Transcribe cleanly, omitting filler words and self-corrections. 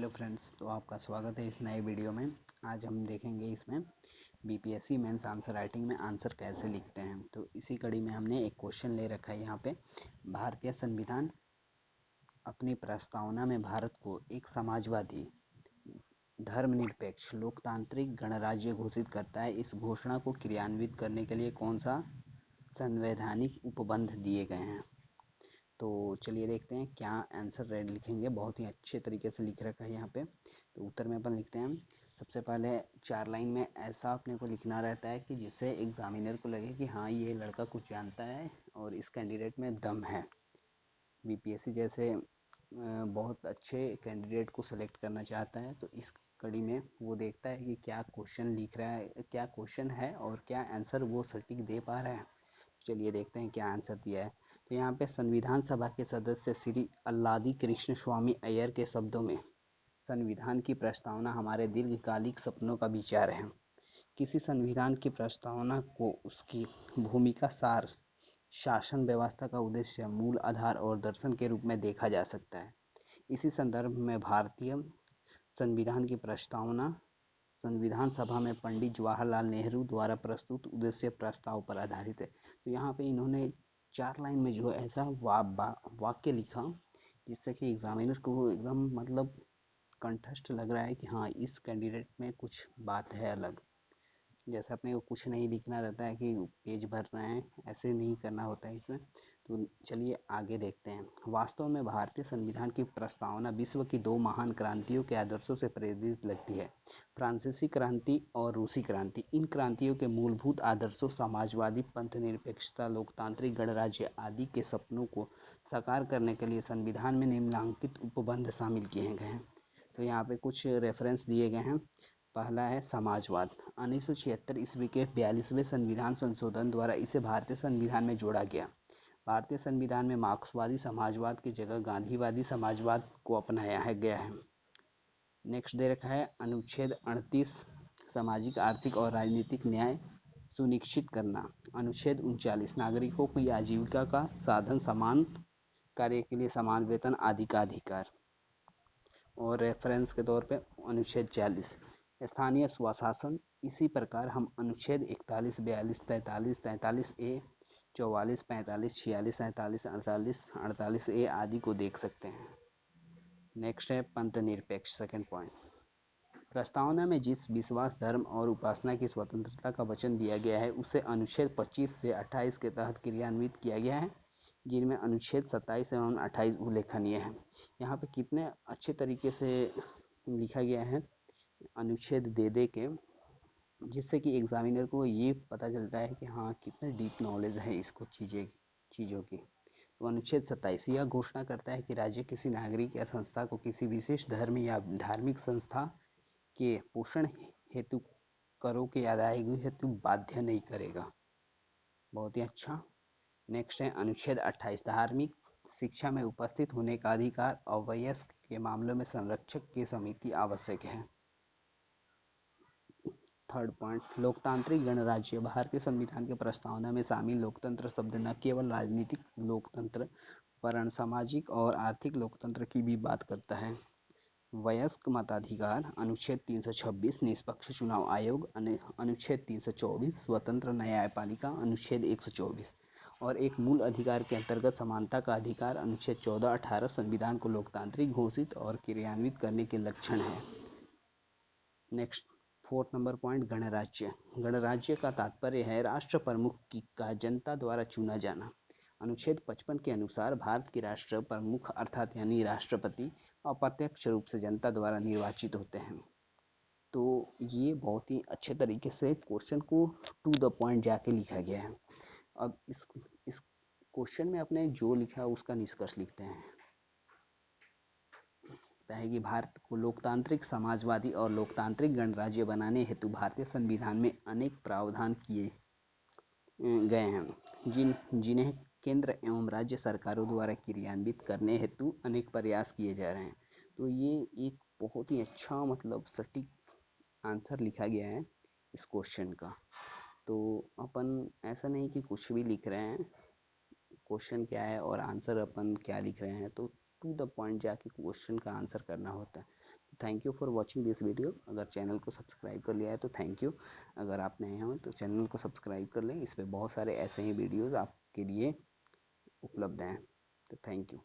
Hello friends, तो आपका स्वागत है इस नए वीडियो में। आज हम देखेंगे इसमें बीपीएससी मेंस आंसर राइटिंग में आंसर कैसे लिखते हैं। तो इसी कड़ी में हमने एक क्वेश्चन ले रखा है यहाँ पे। भारतीय संविधान अपनी प्रस्तावना में भारत को एक समाजवादी, धर्मनिरपेक्ष, लोकतांत्रिक गणराज्य घोषित करता है। इस घोषणा को क्रियान्वित करने के लिए कौन सा संवैधानिक उपबंध दिए गए हैं। तो चलिए देखते हैं क्या आंसर रेड लिखेंगे। बहुत ही अच्छे तरीके से लिख रखा है यहाँ पे। तो उत्तर में अपन लिखते हैं। सबसे पहले 4 लाइन में ऐसा अपने को लिखना रहता है कि जिससे एग्जामिनर को लगे कि हाँ, ये लड़का कुछ जानता है और इस कैंडिडेट में दम है। बीपीएससी जैसे बहुत अच्छे कैंडिडेट को सेलेक्ट करना चाहता है, तो इस कड़ी में वो देखता है कि क्या क्वेश्चन लिख रहा है, क्या क्वेश्चन है और क्या आंसर वो सटीक दे पा रहा है। चलिए देखते हैं क्या आंसर दिया है। तो यहाँ पे संविधान सभा के सदस्य श्री अल्लादी कृष्ण स्वामी अय्यर के शब्दों में, संविधान की प्रस्तावना हमारे दीर्घकालिक सपनों का विचार है। किसी संविधान की प्रस्तावना को उसकी भूमिका, सार, शासन व्यवस्था का उद्देश्य, मूल आधार और दर्शन के रूप में देखा जा सकता है। इसी संदर्भ में भारतीय संविधान की प्रस्तावना संविधान सभा में पंडित जवाहरलाल नेहरू द्वारा प्रस्तुत उद्देश्य प्रस्ताव पर आधारित है। तो यहाँ पे इन्होंने 4 लाइन में जो ऐसा वाक्य लिखा जिससे कि एग्जामिनर को एकदम मतलब कंठस्थ लग रहा है कि हाँ, इस कैंडिडेट में कुछ बात है अलग। जैसे अपने को कुछ नहीं लिखना रहता है कि पेज भर रहे हैं, ऐसे नहीं करना होता है इसमें। तो चलिए आगे देखते हैं। वास्तव में भारतीय संविधान की प्रस्तावना विश्व की 2 महान क्रांतियों के आदर्शों से प्रेरित लगती है, फ्रांसीसी क्रांति और रूसी क्रांति। इन क्रांतियों के मूलभूत आदर्शों, समाजवादी पंथ निरपेक्षता, लोकतांत्रिक गणराज्य आदि के सपनों को साकार करने के लिए संविधान में निम्नलिखित उपबंध शामिल किए गए हैं। तो यहाँ पे कुछ रेफरेंस दिए गए हैं। पहला है समाजवाद। 1976 ईस्वी के 42वें संविधान संशोधन द्वारा इसे भारतीय संविधान में जोड़ा गया। भारतीय संविधान में मार्क्सवादी समाजवाद की जगह गांधीवादी समाजवाद को अपनाया गया है। नेक्स्ट दे रखा है अनुच्छेद 38, सामाजिक, आर्थिक और राजनीतिक न्याय सुनिश्चित करना। अनुच्छेद 39, नागरिकों की आजीविका का साधन, समान कार्य के लिए समान वेतन आदि का अधिकार। और रेफरेंस के तौर पे अनुच्छेद 40, स्थानीय स्वशासन। इसी प्रकार हम अनुच्छेद 41, 42, 43, 43A, 44, 45, 46, 47, 48, 48A आदि को देख सकते हैं। नेक्स्ट है पंथ निरपेक्ष, सेकंड पॉइंट। प्रस्तावना में जिस विश्वास, धर्म और उपासना की स्वतंत्रता का वचन दिया गया है उसे अनुच्छेद 25 से 28 के तहत क्रियान्वित किया गया है, जिनमें अनुच्छेद 27 एवं 28 उल्लेखनीय है। यहाँ पे कितने अच्छे तरीके से लिखा गया है अनुच्छेद दे दे के, जिससे कि एग्जामिनर को ये पता चलता है कि हाँ, कितने डीप नॉलेज है इसको चीज़ों की। तो अनुच्छेद 27 यह घोषणा करता है कि राज्य किसी नागरिक या संस्था को किसी विशेष धर्म या धार्मिक संस्था के पोषण हेतु करों की अदायगी हेतु बाध्य नहीं करेगा। बहुत ही अच्छा। नेक्स्ट है अनुच्छेद 28, धार्मिक शिक्षा में उपस्थित होने का अधिकार। अवयस्क के मामलों में संरक्षक की समिति आवश्यक है। थर्ड पॉइंट, लोकतांत्रिक गणराज्य। भारतीय संविधान के प्रस्तावना में शामिल लोकतंत्र शब्द न केवल राजनीतिक लोकतंत्र वरन सामाजिक और आर्थिक लोकतंत्र की भी बात करता है। वयस्क मताधिकार, अनुच्छेद 326, निष्पक्ष चुनाव आयोग, अनुच्छेद 324, स्वतंत्र न्यायपालिका, अनुच्छेद 124 और एक मूल अधिकार के अंतर्गत समानता का अधिकार, अनुच्छेद 14-18 संविधान को लोकतांत्रिक घोषित और क्रियान्वित करने के लक्षण है। नेक्स्ट, फोर्थ नंबर पॉइंट, गणराज्य। गणराज्य का तात्पर्य है राष्ट्र प्रमुख का जनता द्वारा चुना जाना। अनुच्छेद 55 के अनुसार भारत के राष्ट्र प्रमुख अर्थात यानी राष्ट्रपति अप्रत्यक्ष रूप से जनता द्वारा निर्वाचित होते हैं। तो ये बहुत ही अच्छे तरीके से क्वेश्चन को टू द पॉइंट जाके लिखा गया है। अब इस क्वेश्चन में अपने जो लिखा है उसका निष्कर्ष लिखते हैं। है कि भारत को लोकतांत्रिक, समाजवादी और लोकतांत्रिक गणराज्य बनाने हेतु भारतीय संविधान में अनेक प्रावधान किए गए हैं, जिन्हें केंद्र एवं राज्य सरकारों द्वारा क्रियान्वित करने हेतु अनेक प्रयास किए जा रहे हैं। तो ये एक बहुत ही अच्छा मतलब सटीक आंसर लिखा गया है इस क्वेश्चन का। तो अपन ऐसा नहीं कि कुछ भी लिख रहे हैं, क्वेश्चन क्या है और आंसर अपन क्या लिख रहे हैं, तो टू द पॉइंट जाके क्वेश्चन का आंसर करना होता है। Thank you for watching this video. अगर चैनल को सब्सक्राइब कर लिया है तो थैंक यू। अगर आप नए हैं तो चैनल को सब्सक्राइब कर लें, इस पे बहुत सारे ऐसे ही वीडियोज़ आपके लिए उपलब्ध हैं। तो थैंक यू।